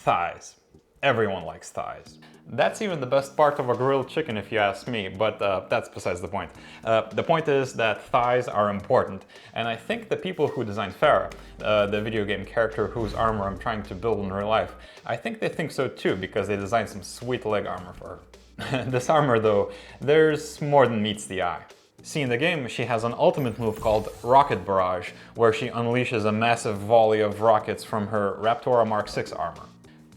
thighs. Everyone likes thighs. That's even the best part of a grilled chicken if you ask me, but that's besides the point. The point is that thighs are important, and I think the people who designed Pharah, the video game character whose armor I'm trying to build in real life, I think they think so too, because they designed some sweet leg armor for her. This armor though, there's more than meets the eye. See, in the game, she has an ultimate move called Rocket Barrage, where she unleashes a massive volley of rockets from her Raptora Mark 6 armor.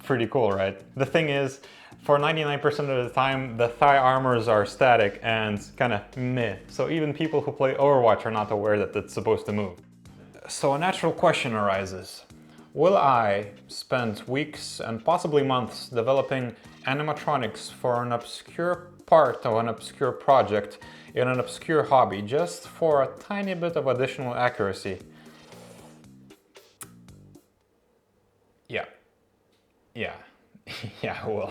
Pretty cool, right? The thing is, for 99% of the time, the thigh armors are static and kinda meh, so even people who play Overwatch are not aware that it's supposed to move. So a natural question arises. Will I spend weeks and possibly months developing animatronics for an obscure part of an obscure project in an obscure hobby just for a tiny bit of additional accuracy? Yeah, I will.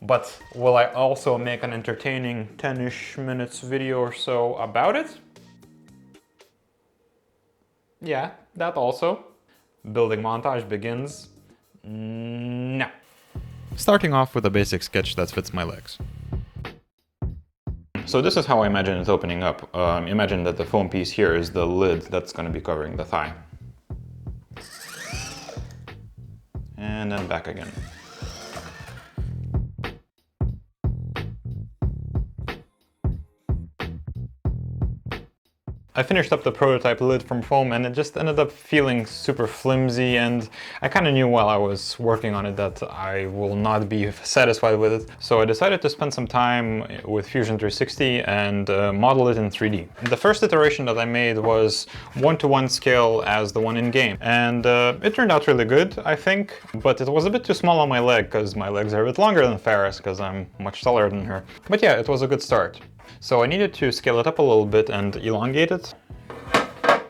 But will I also make an entertaining 10-ish minutes video or so about it? Yeah, that also. Building montage begins now. Starting off with a basic sketch that fits my legs. So this is how I imagine it opening up. Imagine that the foam piece here is the lid that's going to be covering the thigh. And then back again. I finished up the prototype lid from foam and it just ended up feeling super flimsy, and I kind of knew while I was working on it that I will not be satisfied with it. So I decided to spend some time with Fusion 360 and model it in 3D. The first iteration that I made was 1:1 scale as the one in game, and it turned out really good, I think, but it was a bit too small on my leg because my legs are a bit longer than Pharah's because I'm much taller than her. But yeah, it was a good start. So I needed to scale it up a little bit and elongate it.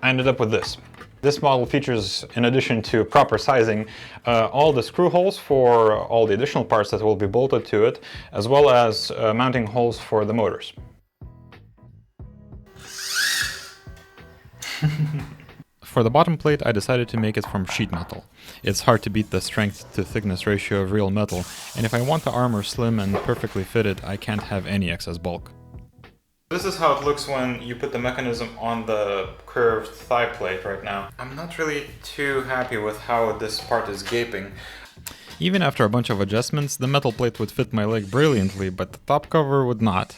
I ended up with this. This model features, in addition to proper sizing, all the screw holes for all the additional parts that will be bolted to it, as well as mounting holes for the motors. For the bottom plate, I decided to make it from sheet metal. It's hard to beat the strength to thickness ratio of real metal, and if I want the armor slim and perfectly fitted, I can't have any excess bulk. This is how it looks when you put the mechanism on the curved thigh plate right now. I'm not really too happy with how this part is gaping. Even after a bunch of adjustments, the metal plate would fit my leg brilliantly, but the top cover would not.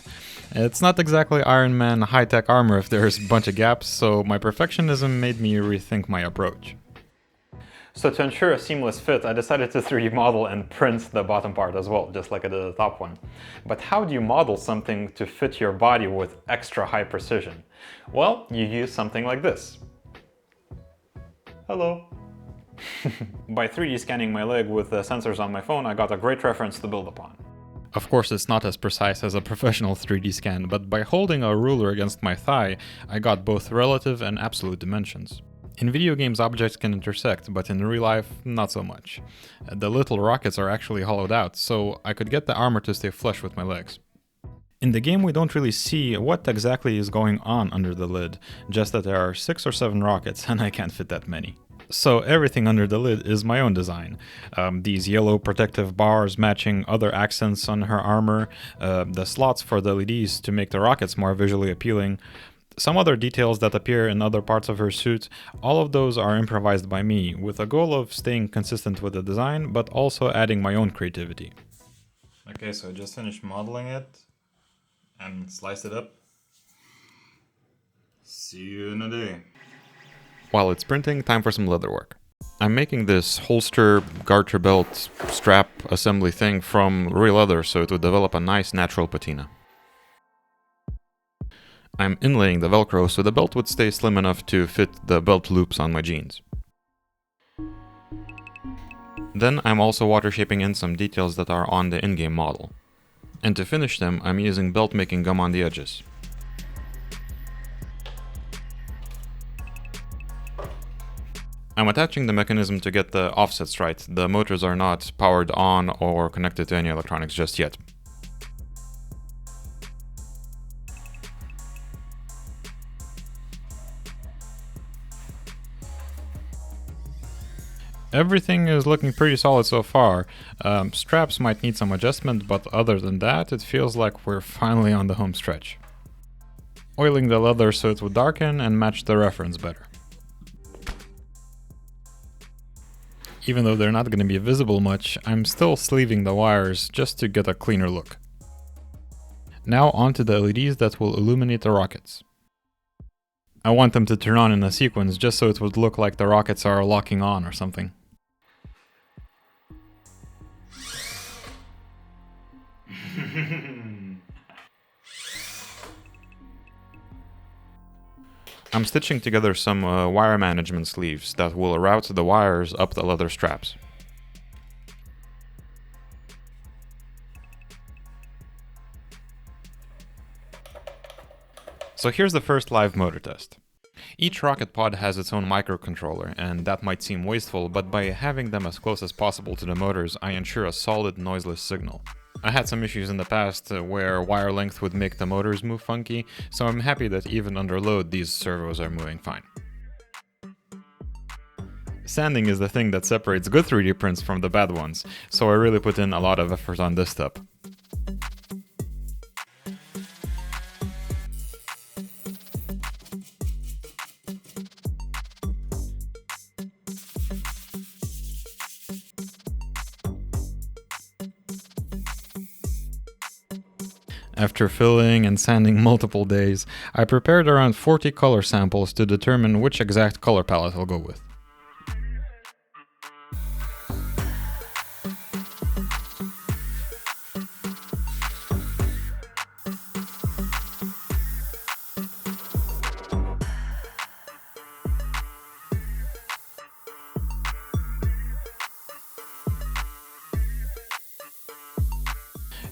It's not exactly Iron Man high-tech armor if there's a bunch of gaps, so my perfectionism made me rethink my approach. So to ensure a seamless fit, I decided to 3D model and print the bottom part as well, just like I did the top one. But how do you model something to fit your body with extra high precision? Well, you use something like this. Hello. By 3D scanning my leg with the sensors on my phone, I got a great reference to build upon. Of course, it's not as precise as a professional 3D scan, but by holding a ruler against my thigh, I got both relative and absolute dimensions. In video games, objects can intersect, but in real life, not so much. The little rockets are actually hollowed out, so I could get the armor to stay flush with my legs. In the game, we don't really see what exactly is going on under the lid, just that there are 6 or 7 rockets, and I can't fit that many. So everything under the lid is my own design. These yellow protective bars matching other accents on her armor, the slots for the LEDs to make the rockets more visually appealing, some other details that appear in other parts of her suit, all of those are improvised by me, with a goal of staying consistent with the design, but also adding my own creativity. Okay, so I just finished modeling it and sliced it up. See you in a day. While it's printing, time for some leatherwork. I'm making this holster, garter belt, strap assembly thing from real leather so it would develop a nice natural patina. I'm inlaying the Velcro so the belt would stay slim enough to fit the belt loops on my jeans. Then I'm also water shaping in some details that are on the in-game model. And to finish them, I'm using belt making gum on the edges. I'm attaching the mechanism to get the offsets right. The motors are not powered on or connected to any electronics just yet. everything is looking pretty solid so far. Straps might need some adjustment, but other than that, it feels like we're finally on the home stretch. Oiling the leather so it would darken and match the reference better. Even though they're not going to be visible much, I'm still sleeving the wires just to get a cleaner look. Now onto the LEDs that will illuminate the rockets. I want them to turn on in a sequence just so it would look like the rockets are locking on or something. I'm stitching together some wire management sleeves that will route the wires up the leather straps. So here's the first live motor test. Each rocket pod has its own microcontroller, and that might seem wasteful, but by having them as close as possible to the motors, I ensure a solid, noiseless signal. I had some issues in the past where wire length would make the motors move funky, so I'm happy that even under load these servos are moving fine. Sanding is the thing that separates good 3D prints from the bad ones, so I really put in a lot of effort on this step. After filling and sanding multiple days, I prepared around 40 color samples to determine which exact color palette I'll go with.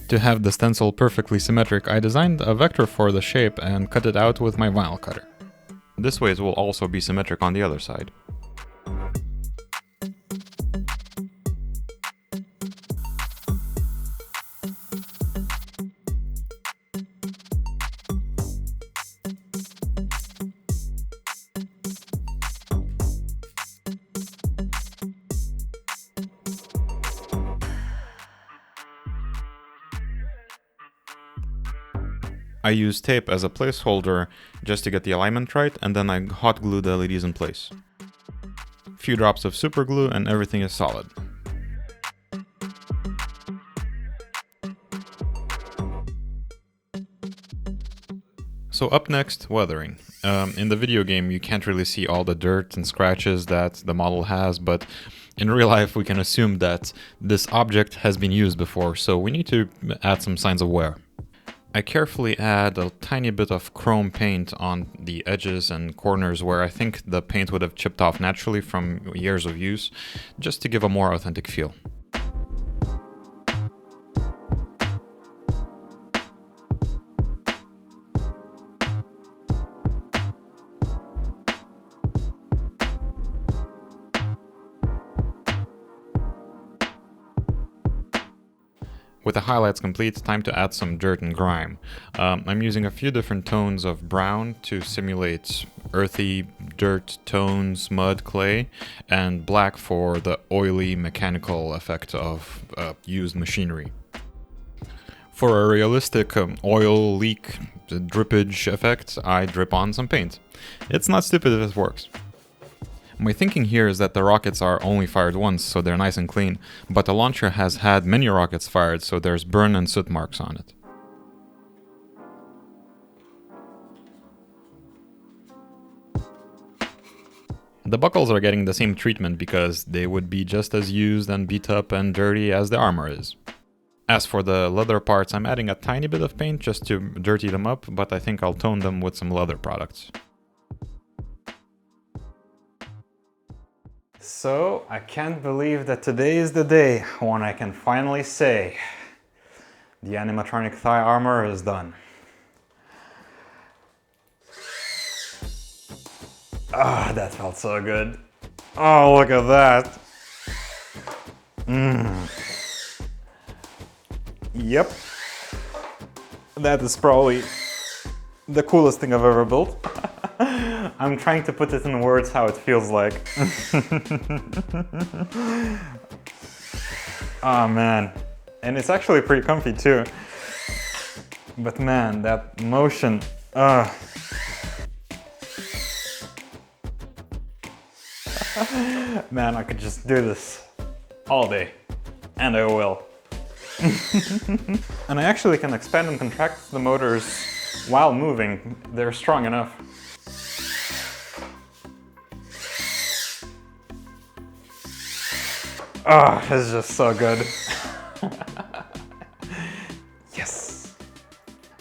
To have the stencil perfectly symmetric, I designed a vector for the shape and cut it out with my vinyl cutter. This way it will also be symmetric on the other side. I used tape as a placeholder just to get the alignment right, and then I hot glued the LEDs in place. Few drops of super glue and everything is solid. So up next, weathering. In the video game you can't really see all the dirt and scratches that the model has, but in real life we can assume that this object has been used before, so we need to add some signs of wear. I carefully add a tiny bit of chrome paint on the edges and corners where I think the paint would have chipped off naturally from years of use, just to give a more authentic feel. With the highlights complete, time to add some dirt and grime. I'm using a few different tones of brown to simulate earthy dirt tones, mud, clay, and black for the oily mechanical effect of used machinery. For a realistic oil leak drippage effect, I drip on some paint. It's not stupid if it works. My thinking here is that the rockets are only fired once, so they're nice and clean, but the launcher has had many rockets fired, so there's burn and soot marks on it. The buckles are getting the same treatment because they would be just as used and beat up and dirty as the armor is. As for the leather parts, I'm adding a tiny bit of paint just to dirty them up, but I think I'll tone them with some leather products. So, I can't believe that today is the day when I can finally say the animatronic thigh armor is done. Ah, that felt so good. Oh, look at that. Yep. That is probably the coolest thing I've ever built. I'm trying to put it in words how it feels like. Oh man. And it's actually pretty comfy too. But man, that motion, man, I could just do this all day. And I will. And I actually can expand and contract the motors while moving. They're strong enough. Oh, it's just so good. Yes.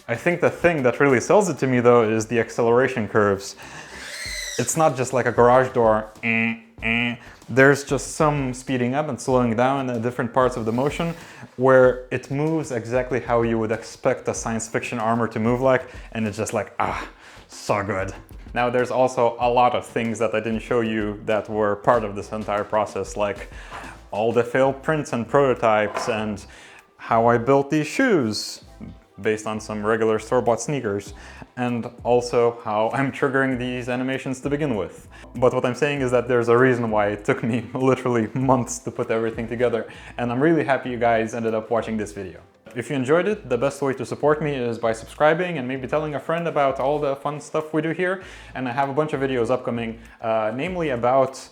I think the thing that really sells it to me though is the acceleration curves. It's not just like a garage door. There's just some speeding up and slowing down in different parts of the motion where it moves exactly how you would expect a science fiction armor to move like, and it's just like, so good. Now there's also a lot of things that I didn't show you that were part of this entire process, like all the failed prints and prototypes and how I built these shoes based on some regular store-bought sneakers, and also how I'm triggering these animations to begin with. But what I'm saying is that there's a reason why it took me literally months to put everything together, and I'm really happy you guys ended up watching this video. If you enjoyed it, the best way to support me is by subscribing and maybe telling a friend about all the fun stuff we do here. And I have a bunch of videos upcoming, namely about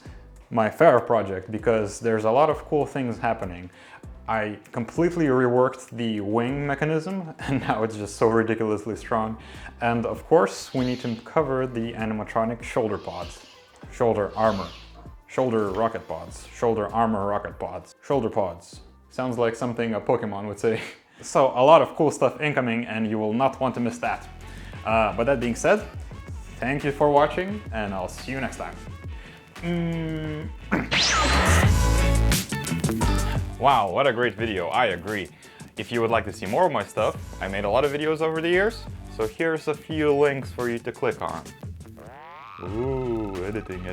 my Pharah project, because there's a lot of cool things happening. I completely reworked the wing mechanism and now it's just so ridiculously strong. And of course, we need to cover the animatronic shoulder pods. Shoulder armor. Shoulder rocket pods. Shoulder armor rocket pods. Shoulder pods. Sounds like something a Pokemon would say. So a lot of cool stuff incoming and you will not want to miss that. But that being said, thank you for watching and I'll see you next time. Wow, what a great video, I agree. If you would like to see more of my stuff, I made a lot of videos over the years, so here's a few links for you to click on. Ooh, editing.